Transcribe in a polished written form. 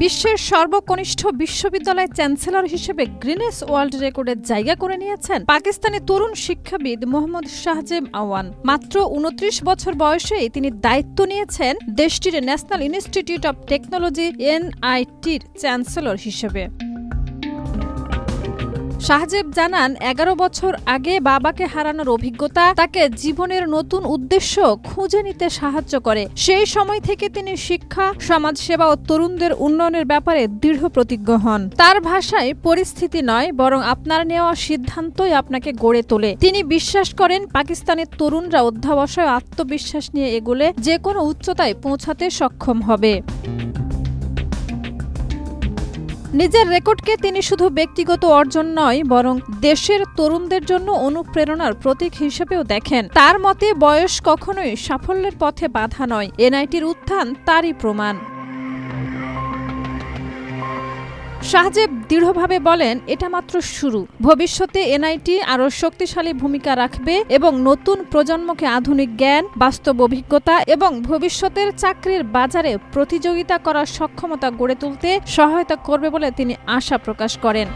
বিশ্বের সর্বকনিষ্ঠ বিশ্ববিদ্যালয়ের চ্যান্সেলর হিসেবে গ্রিনেস ওয়ার্ল্ড রেকর্ডের জায়গা করে নিয়েছেন পাকিস্তানি তরুণ শিক্ষাবিদ মোহাম্মদ শাহজেব আওয়ান। মাত্র ২৯ বছর বয়সেই তিনি দায়িত্ব নিয়েছেন দেশটির ন্যাশনাল ইনস্টিটিউট অব টেকনোলজি NITর চ্যান্সেলর হিসেবে। শাহজেব জানান, ১১ বছর আগে বাবাকে হারানোর অভিজ্ঞতা তাকে জীবনের নতুন উদ্দেশ্য খুঁজে নিতে সাহায্য করে। সেই সময় থেকে তিনি শিক্ষা, সমাজসেবা ও তরুণদের উন্নয়নের ব্যাপারে দৃঢ় প্রতিজ্ঞ হন। তার ভাষায়, পরিস্থিতি নয় বরং আপনার নেওয়া সিদ্ধান্তই আপনাকে গড়ে তোলে। তিনি বিশ্বাস করেন পাকিস্তানের তরুণরা অধ্যবসায় ও আত্মবিশ্বাস নিয়ে এগোলে যে কোনো উচ্চতায় পৌঁছাতে সক্ষম হবে। নিজের রেকর্ডকে তিনি শুধু ব্যক্তিগত অর্জন নয় বরং দেশের তরুণদের জন্য অনুপ্রেরণার প্রতীক হিসেবেও দেখেন। তার মতে, বয়স কখনোই সাফল্যের পথে বাধা নয়, NITর উত্থান তারই প্রমাণ। শাহজেব দৃঢ়ভাবে বলেন, এটা মাত্র শুরু। ভবিষ্যতে NIT আরও শক্তিশালী ভূমিকা রাখবে এবং নতুন প্রজন্মকে আধুনিক জ্ঞান, বাস্তব অভিজ্ঞতা এবং ভবিষ্যতের চাকরির বাজারে প্রতিযোগিতা করার সক্ষমতা গড়ে তুলতে সহায়তা করবে বলে তিনি আশা প্রকাশ করেন।